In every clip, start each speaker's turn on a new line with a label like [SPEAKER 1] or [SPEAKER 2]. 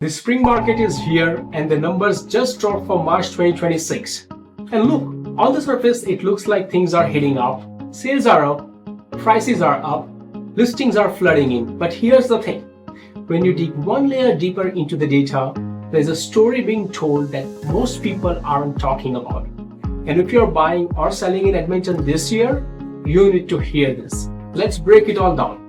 [SPEAKER 1] The spring market is here and the numbers just dropped for March 2026. And look, on the surface it looks like things are heading up, sales are up, prices are up, listings are flooding in. But here's the thing, when you dig one layer deeper into the data, there's a story being told that most people aren't talking about. And if you're buying or selling in Edmonton this year, you need to hear this. Let's break it all down.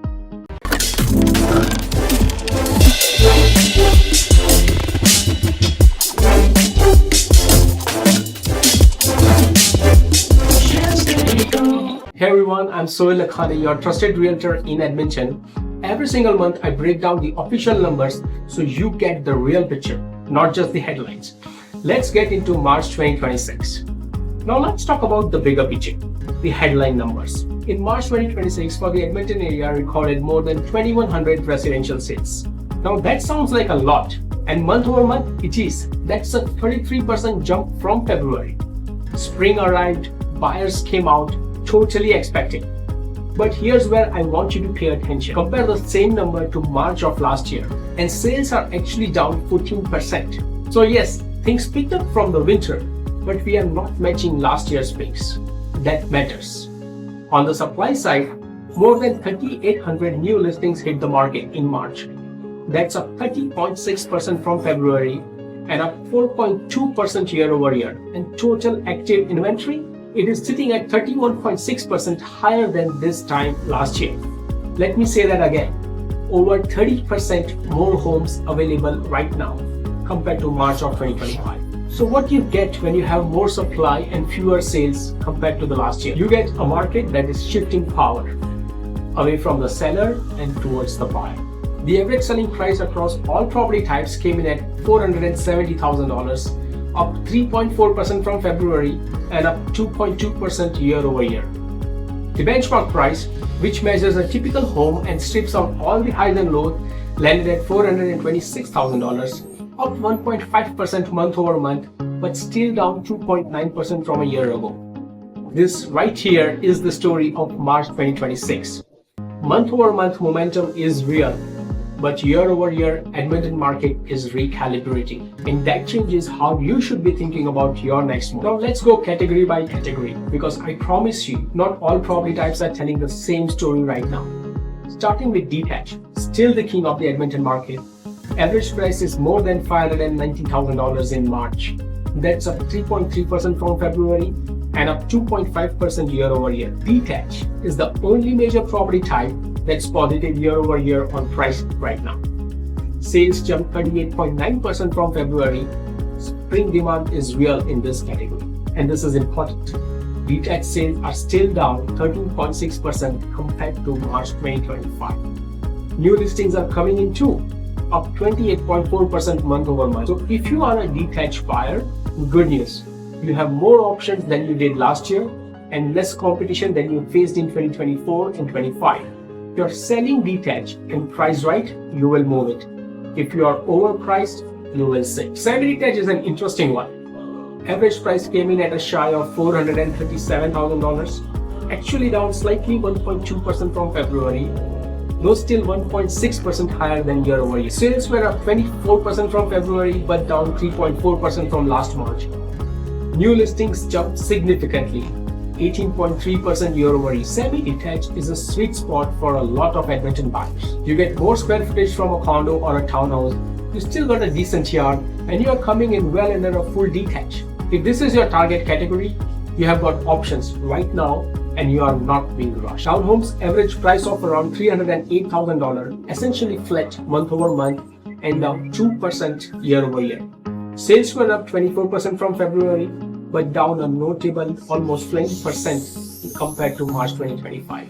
[SPEAKER 1] Hey everyone, I'm Sohail Lakhani, your trusted realtor in Edmonton. Every single month I break down the official numbers so you get the real picture, not just the headlines. Let's get into March 2026. Now let's talk about the bigger picture, the headline numbers. In March 2026, for the Edmonton area recorded more than 2,100 residential sales. Now that sounds like a lot, and month over month it is. That's a 33% jump from February. Spring arrived, buyers came out, totally expected. But here's where I want you to pay attention. Compare the same number to March of last year, and sales are actually down 14%. So yes, things picked up from the winter, but we are not matching last year's pace. That matters. On the supply side, more than 3,800 new listings hit the market in March. That's up 30.6% from February and up 4.2% year over year. And total active inventory, it is sitting at 31.6% higher than this time last year. Let me say that again. Over 30% more homes available right now compared to March of 2025. So what do you get when you have more supply and fewer sales compared to the last year? You get a market that is shifting power away from the seller and towards the buyer. The average selling price across all property types came in at $470,000, up 3.4% from February and up 2.2% year over year. The benchmark price, which measures a typical home and strips out all the highs and lows, landed at $426,000, up 1.5% month over month, but still down 2.9% from a year ago. This right here is the story of March 2026. Month over month momentum is real, but year over year Edmonton market is recalibrating, and that changes how you should be thinking about your next move. Now let's go category by category, because I promise you not all property types are telling the same story right now. Starting with detached, still the king of the Edmonton market. Average price is more than $590,000 in March. That's up 3.3% from February and up 2.5% year over year. Detached is the only major property type that's positive year over year on price right now. Sales jumped 38.9% from February. Spring demand is real in this category, and this is important. Detached sales are still down 13.6% compared to March 2025. New listings are coming in too, up 28.4% month over month. So if you are a detached buyer, good news. You have more options than you did last year and less competition than you faced in 2024 and 25. If you're selling detached and priced right, you will move it. If you are overpriced, you will sit. Semi-detached is an interesting one. Average price came in at a shy of $437,000, actually down slightly 1.2% from February, though still 1.6% higher than year over year. Sales were up 24% from February, but down 3.4% from last March. New listings jumped significantly, 18.3% year over year. Semi-detached is a sweet spot for a lot of Edmonton buyers. You get more square footage from a condo or a townhouse, you still got a decent yard, and you are coming in well under a full detached. If this is your target category, you have got options right now and you are not being rushed. Townhomes average price of around $308,000, essentially flat month over month and down 2% year over year. Sales were up 24% from February, but down a notable almost 20% compared to March 2025.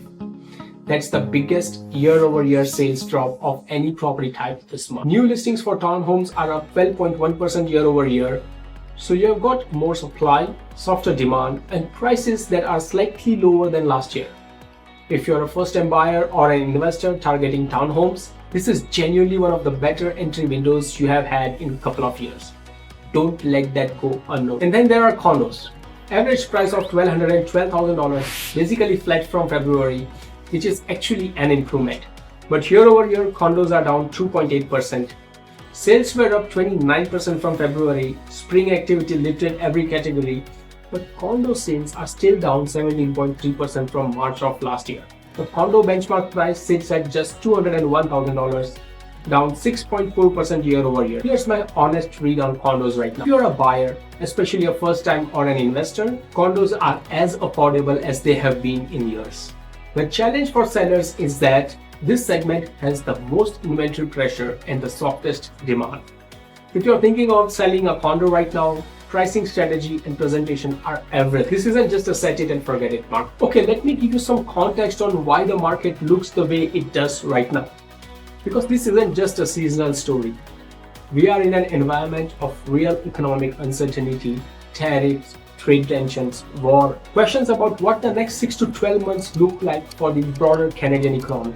[SPEAKER 1] That's the biggest year-over-year sales drop of any property type this month. New listings for townhomes are up 12.1% year-over-year. So you've got more supply, softer demand, and prices that are slightly lower than last year. If you're a first-time buyer or an investor targeting townhomes, this is genuinely one of the better entry windows you have had in a couple of years. Don't let that go unnoticed. And then there are condos. Average price of $112,000, basically flat from February, which is actually an improvement. But year over year, condos are down 2.8%. Sales were up 29% from February. Spring activity lifted every category, but condo sales are still down 17.3% from March of last year. The condo benchmark price sits at just $201,000, down 6.4% year over year. Here's my honest read on condos right now. If you're a buyer, especially a first time or an investor, condos are as affordable as they have been in years. The challenge for sellers is that this segment has the most inventory pressure and the softest demand. If you're thinking of selling a condo right now, pricing strategy and presentation are everything. This isn't just a set it and forget it mark. Okay, let me give you some context on why the market looks the way it does right now. Because this isn't just a seasonal story. We are in an environment of real economic uncertainty, tariffs, trade tensions, war, questions about what the next 6 to 12 months look like for the broader Canadian economy.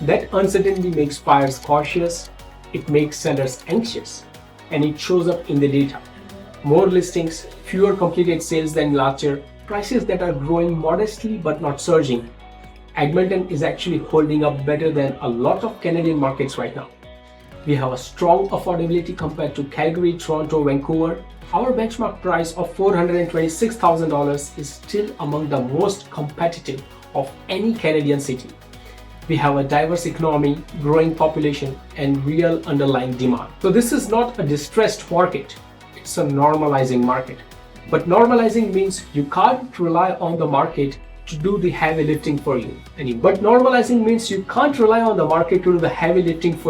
[SPEAKER 1] That uncertainty makes buyers cautious, it makes sellers anxious, and it shows up in the data. More listings, fewer completed sales than last year, prices that are growing modestly but not surging. Edmonton is actually holding up better than a lot of Canadian markets right now. We have a strong affordability compared to Calgary, Toronto, Vancouver. Our benchmark price of $426,000 is still among the most competitive of any Canadian city. We have a diverse economy, growing population, and real underlying demand. So this is not a distressed market, it's a normalizing market. But normalizing means you can't rely on the market to do the heavy lifting for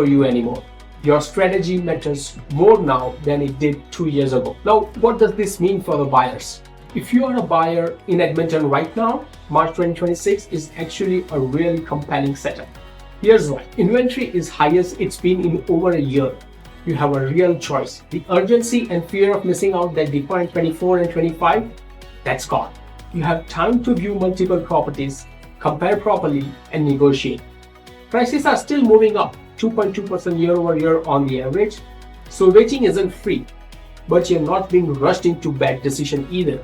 [SPEAKER 1] you anymore. Your strategy matters more now than it did 2 years ago. Now, what does this mean for the buyers? If you are a buyer in Edmonton right now, March 2026 is actually a really compelling setup. Here's why. Inventory is highest it's been in over a year. You have a real choice. The urgency and fear of missing out that defined 24 and 25, that's gone. You have time to view multiple properties, compare properly, and negotiate. Prices are still moving up 2.2% year over year on the average, so waiting isn't free, but you're not being rushed into bad decision either.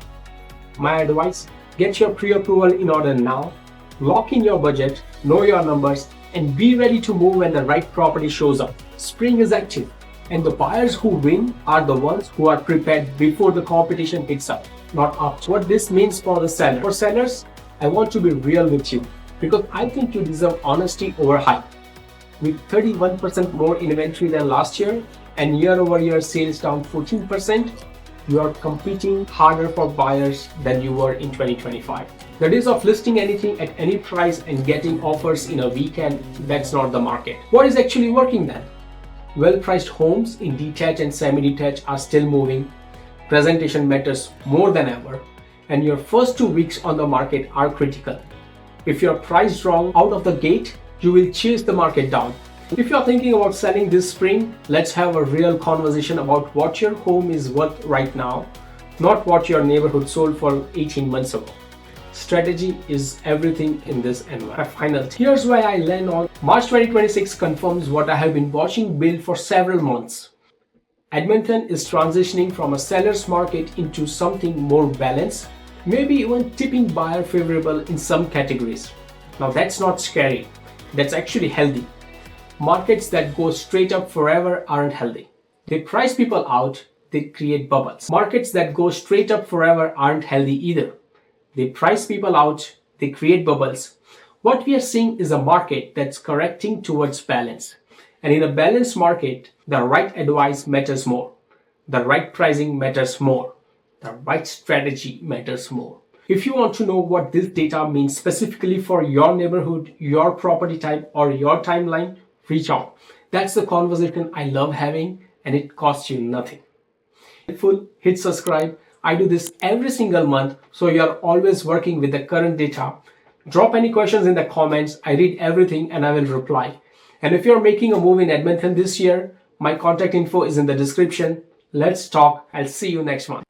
[SPEAKER 1] My advice, get your pre-approval in order now, lock in your budget, know your numbers, and be ready to move when the right property shows up. Spring is active, and the buyers who win are the ones who are prepared before the competition picks up, not after. What this means for the seller. For sellers, I want to be real with you because I think you deserve honesty over hype. With 31% more inventory than last year and year over year sales down 14%, you are competing harder for buyers than you were in 2025. The days of listing anything at any price and getting offers in a weekend, that's not the market. What is actually working then? Well-priced homes in detached and semi-detached are still moving. Presentation matters more than ever, and your first 2 weeks on the market are critical. If you're priced wrong out of the gate, you will chase the market down. If you're thinking about selling this spring, let's have a real conversation about what your home is worth right now, not what your neighborhood sold for 18 months ago. Strategy is everything in this environment. Here's why I land on March 2026 confirms what I have been watching build for several months. Edmonton is transitioning from a seller's market into something more balanced, maybe even tipping buyer favorable in some categories. Now that's not scary, that's actually healthy. Markets that go straight up forever aren't healthy. They price people out, they create bubbles. Markets that go straight up forever aren't healthy either. They price people out, they create bubbles. What we are seeing is a market that's correcting towards balance. And in a balanced market, the right advice matters more. The right pricing matters more. The right strategy matters more. If you want to know what this data means specifically for your neighborhood, your property type, or your timeline, reach out. That's the conversation I love having, and it costs you nothing. Hit subscribe. I do this every single month, so you're always working with the current data. Drop any questions in the comments. I read everything and I will reply. And if you're making a move in Edmonton this year, my contact info is in the description. Let's talk. I'll see you next month.